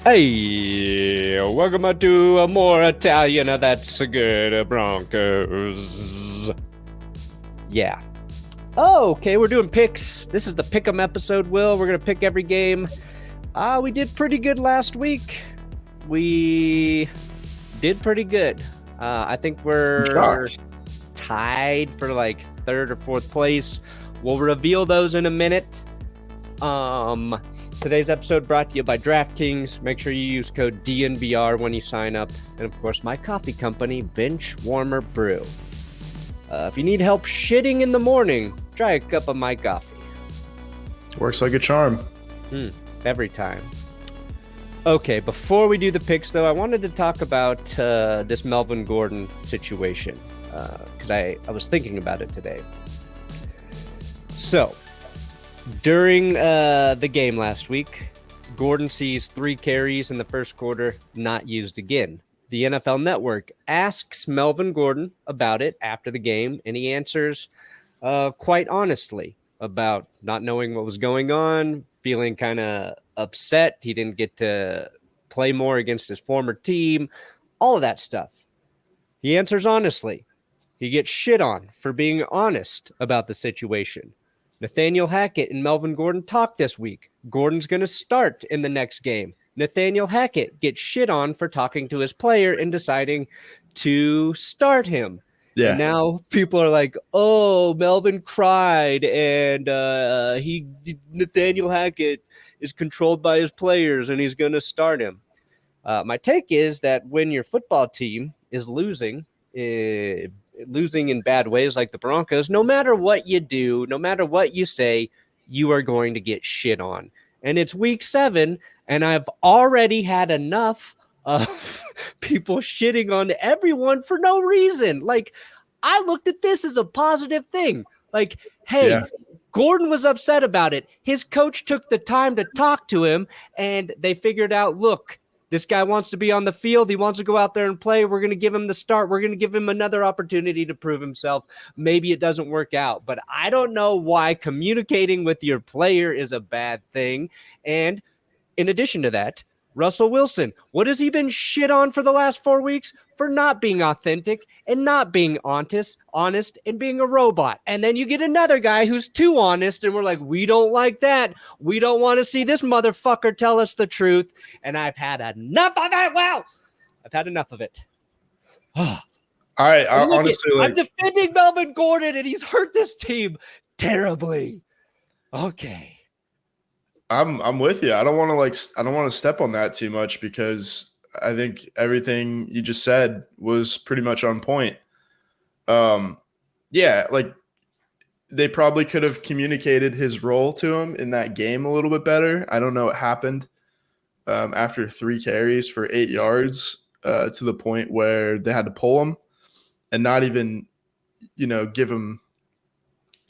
Hey, welcome to a more Italian That's Good Broncos. Yeah. Oh, okay, we're doing picks. This is the pick'em episode, Will. We're going to pick every game. We did pretty good last week. We did pretty good. I think we're tied for like third or fourth place. We'll reveal those in a minute. Today's episode brought to you by DraftKings. Make sure you use code DNBR when you sign up. And of course, my coffee company, Bench Warmer Brew. If you need help shitting in the morning, try a cup of my coffee. Works like a charm. Every time. Okay, before we do the picks, though, I wanted to talk about this Melvin Gordon situation. Because I was thinking about it today. So, during the game last week, Gordon sees 3 carries in the first quarter, not used again. The NFL Network asks Melvin Gordon about it after the game, and he answers quite honestly about not knowing what was going on, feeling kind of upset. He didn't get to play more against his former team, all of that stuff. He answers honestly. He gets shit on for being honest about the situation. Nathaniel Hackett and Melvin Gordon talked this week. Gordon's going to start in the next game. Nathaniel Hackett gets shit on for talking to his player and deciding to start him. Yeah. And now people are like, oh, Melvin cried and Nathaniel Hackett is controlled by his players and he's going to start him. My take is that when your football team is losing in bad ways like the Broncos, no matter what you do, no matter what you say, you are going to get shit on. And it's week 7, and I've already had enough of people shitting on everyone for no reason. Like, I looked at this as a positive thing. Like, hey, Gordon was upset about it. His coach took the time to talk to him, and they figured out, look, this guy wants to be on the field. He wants to go out there and play. We're going to give him the start. We're going to give him another opportunity to prove himself. Maybe it doesn't work out, but I don't know why communicating with your player is a bad thing. And in addition to that, Russell Wilson, what has he been shit on for the last 4 weeks? For not being authentic and not being honest and being a robot. And then you get another guy who's too honest and we're like, we don't like that. We don't want to see this motherfucker tell us the truth. And I've had enough of it. Well, I've had enough of it. I'm defending Melvin Gordon and he's hurt this team terribly. Okay. I'm with you. I don't want to step on that too much because I think everything you just said was pretty much on point. Like they probably could have communicated his role to him in that game a little bit better. I don't know what happened after 3 carries for 8 yards to the point where they had to pull him and not even, give him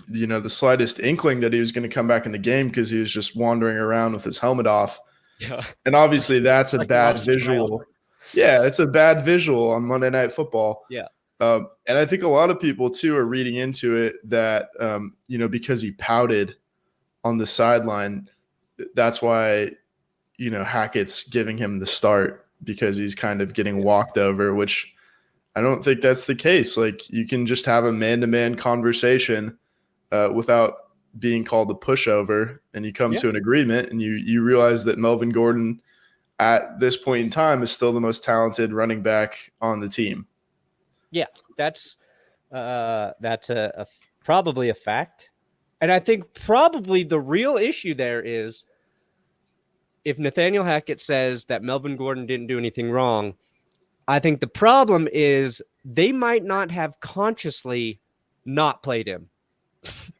the slightest inkling that he was going to come back in the game because he was just wandering around with his helmet off. Yeah. And obviously that's a bad visual. Yeah, it's a bad visual on Monday Night Football. Yeah. And I think a lot of people too are reading into it that, because he pouted on the sideline, that's why, Hackett's giving him the start because he's kind of getting walked over, which I don't think that's the case. Like you can just have a man-to-man conversation without being called a pushover, and you come to an agreement and you realize that Melvin Gordon at this point in time is still the most talented running back on the team. Yeah, that's probably a fact. And I think probably the real issue there is if Nathaniel Hackett says that Melvin Gordon didn't do anything wrong, I think the problem is they might not have consciously not played him.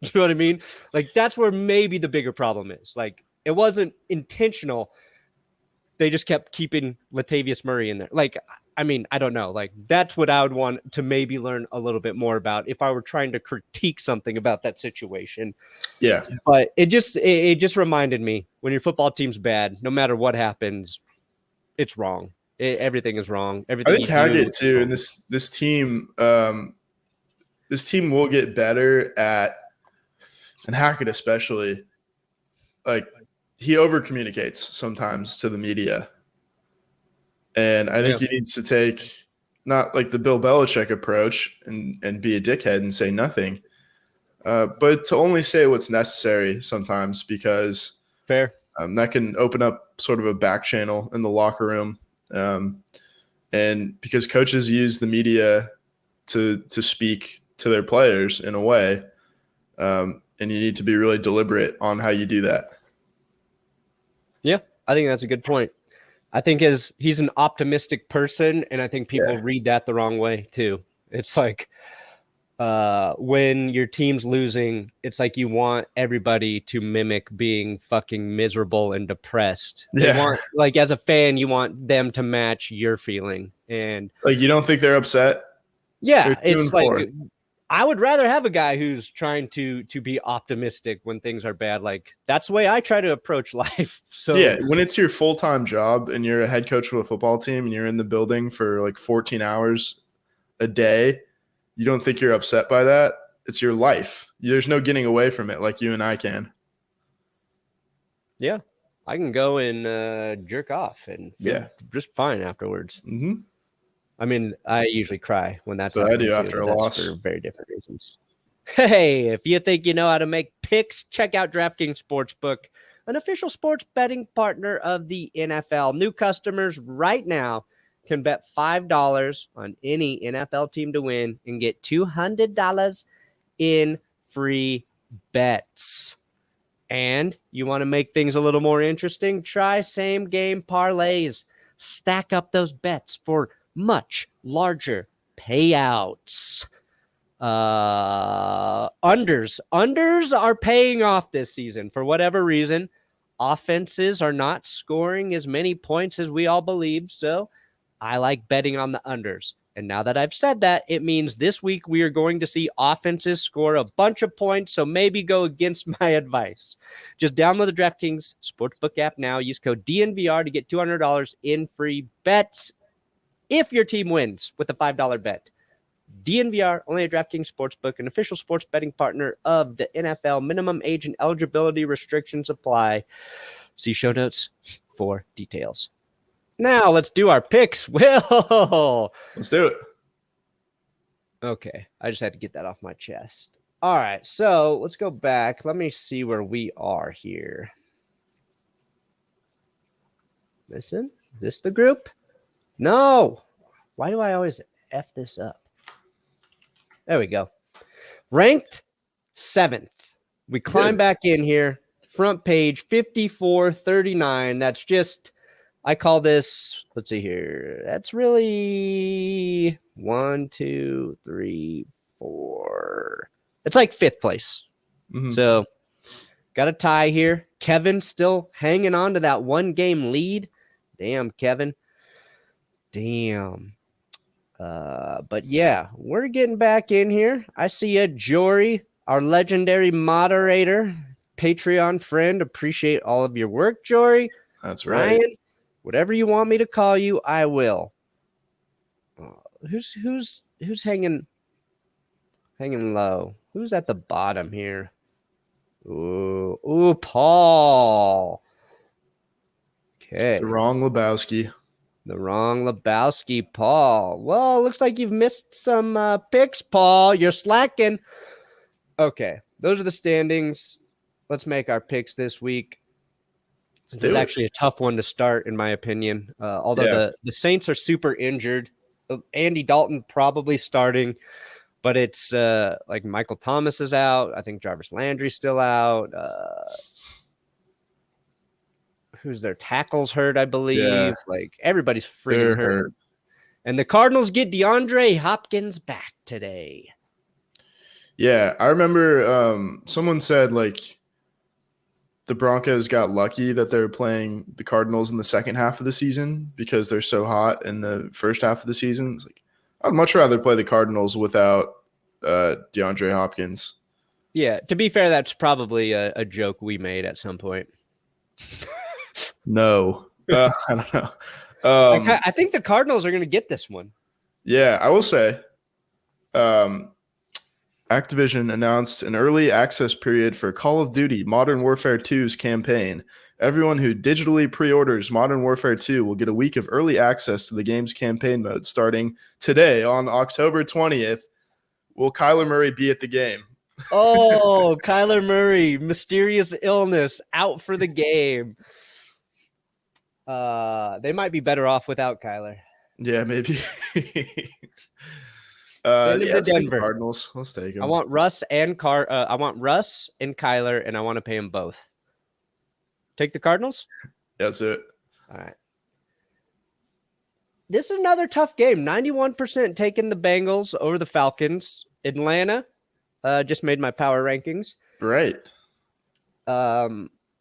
You know what I mean? Like, that's where maybe the bigger problem is. Like, it wasn't intentional. They just kept keeping Latavius Murray in there. Like, I mean, I don't know. Like, that's what I would want to maybe learn a little bit more about if I were trying to critique something about that situation. Yeah. But it just reminded me, when your football team's bad, no matter what happens, it's wrong. Everything is wrong. Everything. I think Hackett too, and this team will get better at, and Hackett especially, like he over communicates sometimes to the media. And I think he needs to take not like the Bill Belichick approach and be a dickhead and say nothing, but to only say what's necessary sometimes, because fair. That can open up sort of a back channel in the locker room. And because coaches use the media to speak to their players in a way, and you need to be really deliberate on how you do that. Yeah, I think that's a good point. I think he's an optimistic person, and I think people read that the wrong way too. It's like when your team's losing, it's like you want everybody to mimic being fucking miserable and depressed. They want, like, as a fan, you want them to match your feeling. And like, you don't think they're upset? Yeah, it's like I would rather have a guy who's trying to be optimistic when things are bad. Like, that's the way I try to approach life. So yeah, when it's your full-time job and you're a head coach of a football team and you're in the building for like 14 hours a day, you don't think you're upset by that? It's your life. There's no getting away from it like you and I can. Yeah, I can go and jerk off and feel just fine afterwards. Mm-hmm. I mean, I usually cry when that's what I do after a loss for very different reasons. Hey, if you think you know how to make picks, check out DraftKings Sportsbook, an official sports betting partner of the NFL. New customers right now can bet $5 on any NFL team to win and get $200 in free bets. And you want to make things a little more interesting? Try same game parlays. Stack up those bets for much larger payouts. Unders are paying off this season for whatever reason. Offenses are not scoring as many points as we all believe, so I like betting on the unders. And now that I've said that, it means this week we are going to see offenses score a bunch of points, so maybe go against my advice. Just download the DraftKings Sportsbook app now. Use code DNVR to get $200 in free bets if your team wins with a $5 bet. DNVR, only a DraftKings Sportsbook, an official sports betting partner of the NFL. Minimum age and eligibility restrictions apply. See show notes for details. Now let's do our picks. Will, let's do it. Okay, I just had to get that off my chest. All right, so let's go back. Let me see where we are here. Listen, is this the group? No. Why do I always F this up? There we go. Ranked 7th. We climb back in here. Front page 5439. That's just, I call this, let's see here. That's really 1, 2, 3, 4. It's like 5th place. Mm-hmm. So got a tie here. Kevin still hanging on to that 1-game lead. Damn, Kevin. Damn. But yeah, we're getting back in here. I see you, Jory, our legendary moderator, Patreon friend. Appreciate all of your work, Jory. That's right. Ryan, whatever you want me to call you, I will. Who's hanging low? Who's at the bottom here? Ooh, Paul. Okay. The wrong Lebowski. The wrong Lebowski, Paul. Well, looks like you've missed some picks, Paul. You're slacking. Okay, those are the standings. Let's make our picks this week. This is actually a tough one to start, in my opinion. Although the Saints are super injured. Andy Dalton probably starting, but it's like Michael Thomas is out. I think Jarvis Landry's still out. Who's their tackles hurt, I believe. Yeah. Like, everybody's freaking hurt. And the Cardinals get DeAndre Hopkins back today. Yeah, I remember someone said, like, the Broncos got lucky that they were playing the Cardinals in the second half of the season because they're so hot in the first half of the season. It's like, I'd much rather play the Cardinals without DeAndre Hopkins. Yeah, to be fair, that's probably a joke we made at some point. No, I don't know. I think the Cardinals are going to get this one. Yeah, I will say Activision announced an early access period for Call of Duty Modern Warfare 2's campaign Everyone who digitally pre-orders Modern Warfare 2 will get a week of early access to the game's campaign mode starting today on October 20th. Will Kyler Murray be at the game? Oh, Kyler Murray, mysterious illness, out for the game. They might be better off without Kyler. Yeah, maybe. Send him to let's take the Denver. Cardinals. Let's take him. I want Russ and Kyler, and I want to pay them both. Take the Cardinals? That's it. All right. This is another tough game. 91% taking the Bengals over the Falcons. Atlanta just made my power rankings. Right.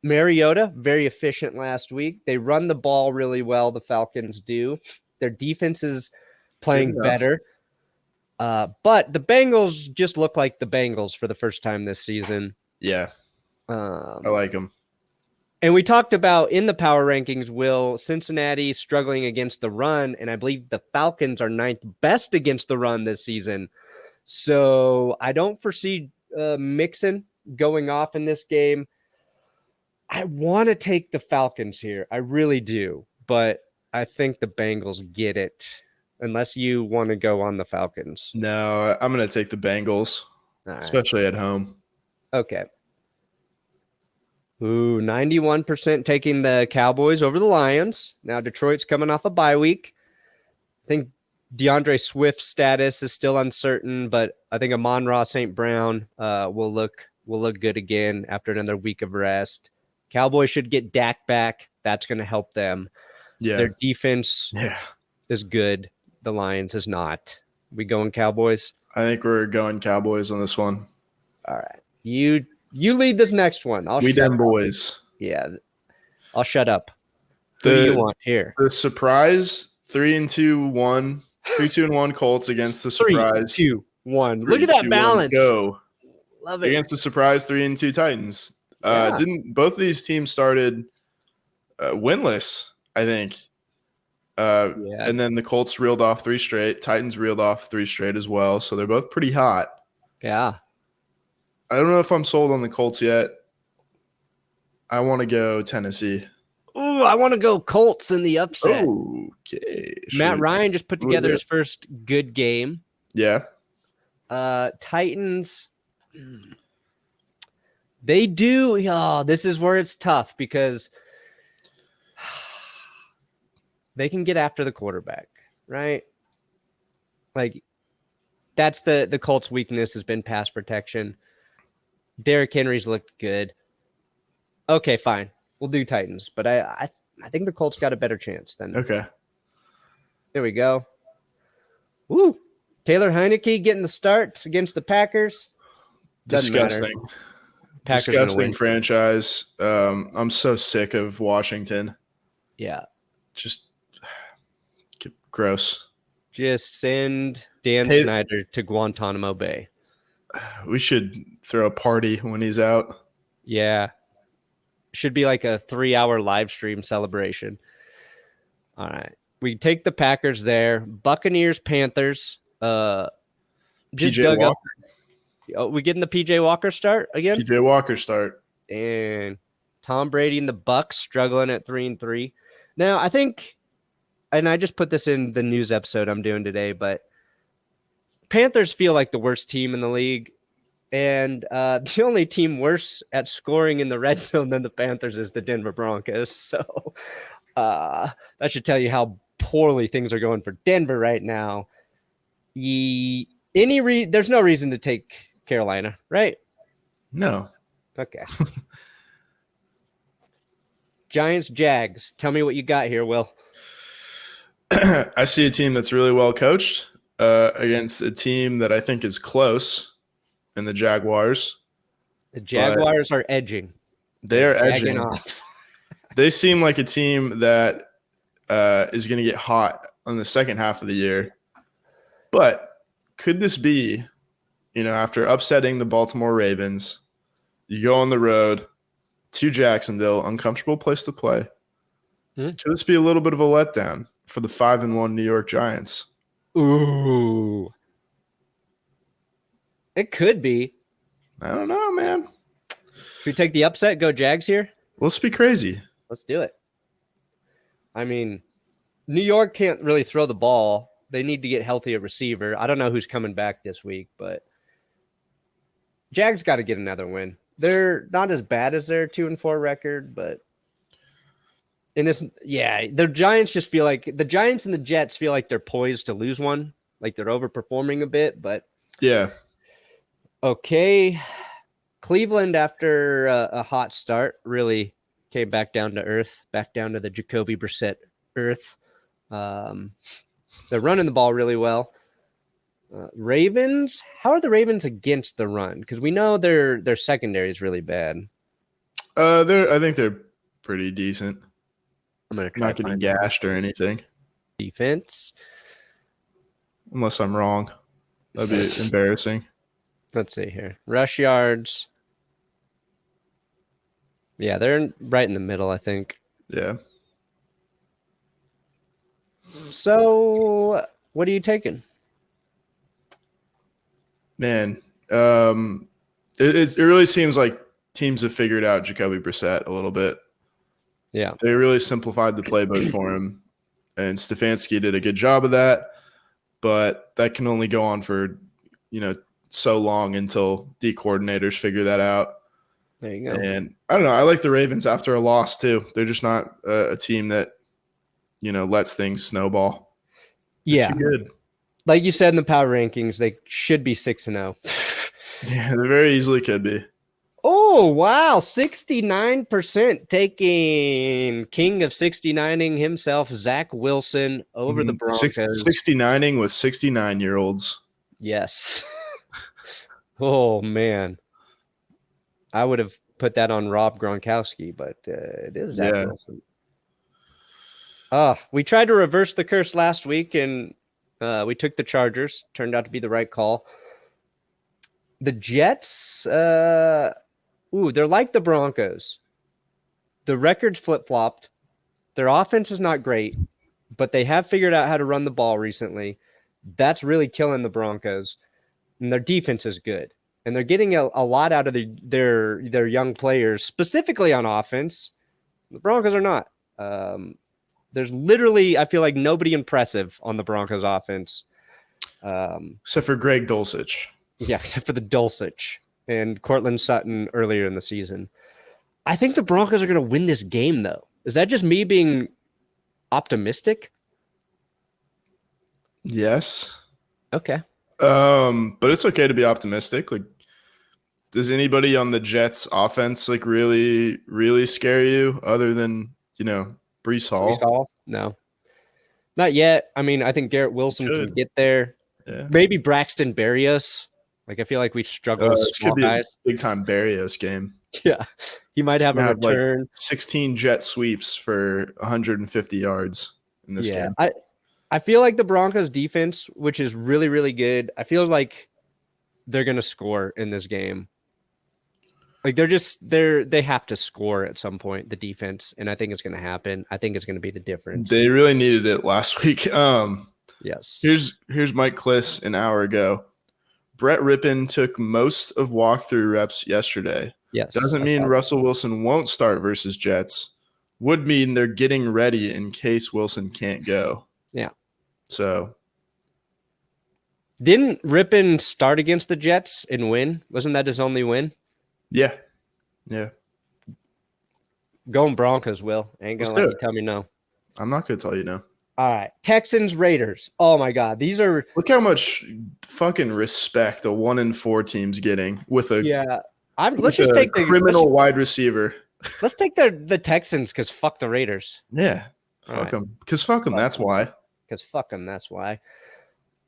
Mariota, very efficient last week. They run the ball really well, the Falcons do. Their defense is playing better. But the Bengals just look like the Bengals for the first time this season. Yeah. I like them. And we talked about in the power rankings, Will, Cincinnati struggling against the run, and I believe the Falcons are 9th best against the run this season. So I don't foresee Mixon going off in this game. I want to take the Falcons here. I really do. But I think the Bengals get it, unless you want to go on the Falcons. No, I'm going to take the Bengals, especially at home. Okay. Ooh, 91% taking the Cowboys over the Lions. Now Detroit's coming off a bye week. I think DeAndre Swift's status is still uncertain, but I think Amon-Ra St. Brown will look good again after another week of rest. Cowboys should get Dak back. That's going to help them. Yeah. Their defense is good. The Lions is not. We going Cowboys? I think we're going Cowboys on this one. All right. You lead this next one. We them boys. Yeah. I'll shut up. Who do you want here? The surprise 3-2-1 Colts against the surprise 3-2-1. Look at that balance. Go. Love it. Against the surprise 3-2 Titans. Didn't both of these teams started winless, I think. And then the Colts reeled off 3 straight. Titans reeled off 3 straight as well. So they're both pretty hot. Yeah. I don't know if I'm sold on the Colts yet. I want to go Tennessee. Ooh, I want to go Colts in the upset. Okay. Matt Ryan just put together his first good game. Yeah. Titans. They do. Oh, this is where it's tough because they can get after the quarterback, right? Like that's the Colts' weakness has been pass protection. Derrick Henry's looked good. Okay, fine. We'll do Titans, but I think the Colts got a better chance than. Okay. There we go. Woo! Taylor Heineke getting the start against the Packers. Doesn't Disgusting. matter. Packers Disgusting franchise. I'm so sick of Washington. Yeah. Just gross. Just send Dan Snyder to Guantanamo Bay. We should throw a party when he's out. Yeah. Should be like a 3-hour live stream celebration. All right. We take the Packers there. Buccaneers, Panthers. Just PJ dug Walker. up. Oh, we getting the PJ Walker start again? PJ Walker start. And Tom Brady and the Bucks struggling at 3-3. Now, I think, and I just put this in the news episode I'm doing today, but Panthers feel like the worst team in the league. And the only team worse at scoring in the red zone than the Panthers is the Denver Broncos. So that should tell you how poorly things are going for Denver right now. There's no reason to take Carolina, right? No. Okay. Giants, Jags. Tell me what you got here, Will. I see a team that's really well coached against a team that I think is close in the Jaguars. The Jaguars are edging. They're edging off. They seem like a team that is going to get hot on the second half of the year. But could this be, after upsetting the Baltimore Ravens, you go on the road to Jacksonville, uncomfortable place to play. Could this be a little bit of a letdown for the 5-1 New York Giants? Ooh. It could be. I don't know, man. Should we take the upset, go Jags here? Let's be crazy. Let's do it. I mean, New York can't really throw the ball. They need to get healthy at receiver. I don't know who's coming back this week, but Jags got to get another win. They're not as bad as their 2-4 record, but in this, the Giants just feel like the Giants and the Jets feel like they're poised to lose one, like they're overperforming a bit. But yeah, okay, Cleveland after a hot start really came back down to earth, back down to the Jacoby Brissette earth. They're running the ball really well. Ravens, how are the Ravens against the run? Because we know their secondary is really bad. I think they're pretty decent. I'm gonna try not getting gashed or anything. Defense, unless I'm wrong, that'd be embarrassing. Let's see here. Rush yards. Yeah, they're right in the middle, I think. Yeah. So, what are you taking? Man, it really seems like teams have figured out Jacoby Brissette a little bit. Yeah. They really simplified the playbook for him, and Stefanski did a good job of that, but that can only go on for, so long until D coordinators figure that out. There you go. And I don't know. I like the Ravens after a loss too. They're just not a team that, lets things snowball. They're too good. Like you said in the power rankings, they should be 6-0. Yeah, they very easily could be. Oh, wow. 69% taking king of 69ing himself, Zach Wilson, over the Broncos. 69ing with 69-year-olds. Yes. Oh, man. I would have put that on Rob Gronkowski, but it is Zach Wilson. We tried to reverse the curse last week, and we took the Chargers. Turned out to be the right call. The Jets, they're like the Broncos. The record's flip-flopped. Their offense is not great, but they have figured out how to run the ball recently. That's really killing the Broncos. And their defense is good. And they're getting a lot out of their young players, specifically on offense. The Broncos are not. There's literally, I feel like, nobody impressive on the Broncos offense. Except for Greg Dulcich. Yeah, except for the Dulcich and Cortland Sutton earlier in the season. I think the Broncos are going to win this game, though. Is that just me being optimistic? Yes. Okay. But it's okay to be optimistic. Like, does anybody on the Jets offense really, really scare you other than, Breece Hall? Breece Hall? No. Not yet. I mean, I think Garrett Wilson can get there. Yeah. Maybe Braxton Berrios. Like, I feel like we struggle with small guys. Big time Berrios game. Yeah. He might have a return. Like 16 jet sweeps for 150 yards in this game. I feel like the Broncos defense, which is really, really good, I feel like they're going to score in this game. Like they have to score at some point, the defense, and I think it's going to happen. I think it's going to be the difference. They really needed it last week. Yes. Here's Mike Kliss an hour ago. Brett Rypien took most of walkthrough reps yesterday. Yes. Doesn't mean Russell Wilson won't start versus Jets. Would mean they're getting ready in case Wilson can't go. Yeah. So. Didn't Rypien start against the Jets and win? Wasn't that his only win? Yeah. Yeah. Going Broncos, Will. Ain't going to let you tell me no. I'm not going to tell you no. All right. Texans, Raiders. Oh, my God. These are – look how much fucking respect the 1-4 team's getting with a let's just take the criminal wide receiver. Let's take the Texans because fuck the Raiders. Yeah. Fuck them. Because fuck them. That's why. Because fuck them. That's why.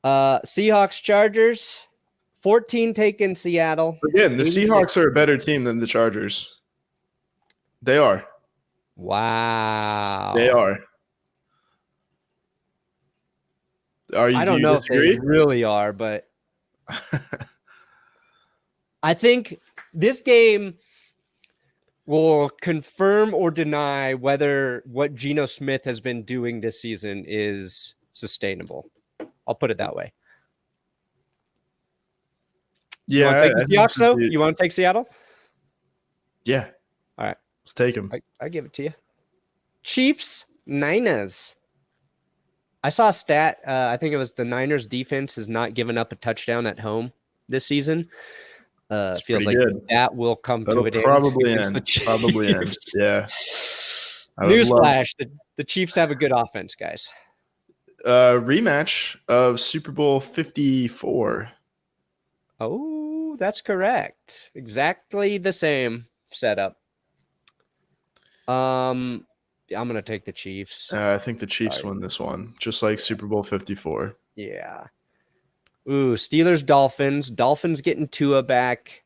Seahawks, Chargers. 14 taken Seattle. Again, the Seahawks are a better team than the Chargers. They are. Wow. They are. I don't know if they really are, but I think this game will confirm or deny whether what Geno Smith has been doing this season is sustainable. I'll put it that way. Yeah, you want to take the Seahawks, though? You want to take Seattle? Yeah. All right. Let's take them. I give it to you. Chiefs, Niners. I saw a stat. I think it was the Niners defense has not given up a touchdown at home this season. Feels like good. that will come That'll to an probably end. end. Probably end. Yeah. Newsflash: the Chiefs have a good offense, guys. Rematch of Super Bowl 54. Oh, that's correct. Exactly the same setup. I'm gonna take the Chiefs. I think the Chiefs win this one, just like Super Bowl 54. Yeah. Ooh, Steelers, Dolphins. Dolphins getting Tua back.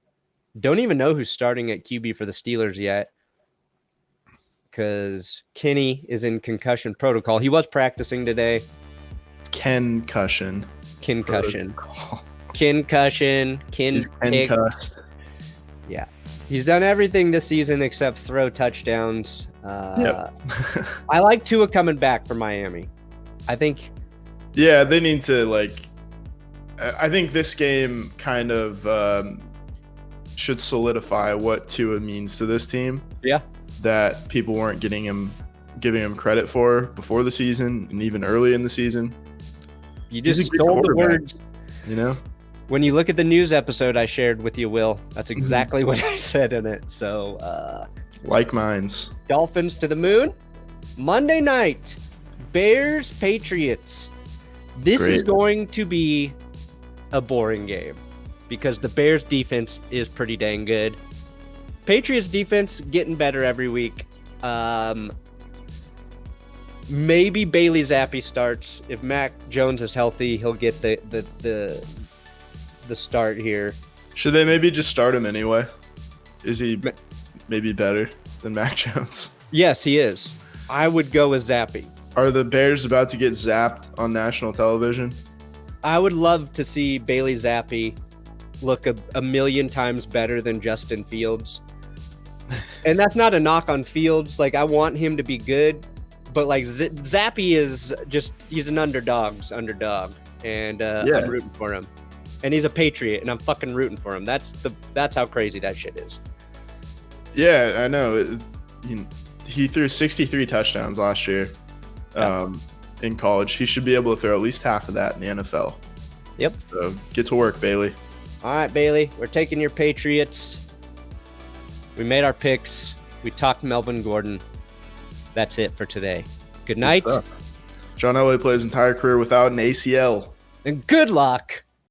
Don't even know who's starting at QB for the Steelers yet, because Kenny is in concussion protocol. He was practicing today. Concussion. He's concussed. Yeah. He's done everything this season except throw touchdowns. Yep. I like Tua coming back for Miami. I think. Yeah, they need to I think this game kind of should solidify what Tua means to this team. Yeah. That people weren't giving him credit for before the season and even early in the season. You just stole the words. You know? When you look at the news episode I shared with you, Will, that's exactly what I said in it. So, like minds. Dolphins to the moon. Monday night, Bears, Patriots. This is going to be a boring game because the Bears defense is pretty dang good. Patriots defense getting better every week. Maybe Bailey Zappi starts. If Mac Jones is healthy, he'll get the start here. Should they maybe just start him anyway? Is he maybe better than Mac Jones? Yes, he is. I would go with Zappi. Are the Bears about to get zapped on national television? I would love to see Bailey Zappi look a million times better than Justin Fields. And that's not a knock on Fields. I want him to be good. But Zappi is he's an underdog's underdog. And I'm rooting for him. And he's a Patriot, and I'm fucking rooting for him. That's how crazy that shit is. Yeah, I know. He threw 63 touchdowns last year in college. He should be able to throw at least half of that in the NFL. Yep. So get to work, Bailey. All right, Bailey. We're taking your Patriots. We made our picks. We talked Melvin Gordon. That's it for today. Good night. John Elway plays his entire career without an ACL. And good luck.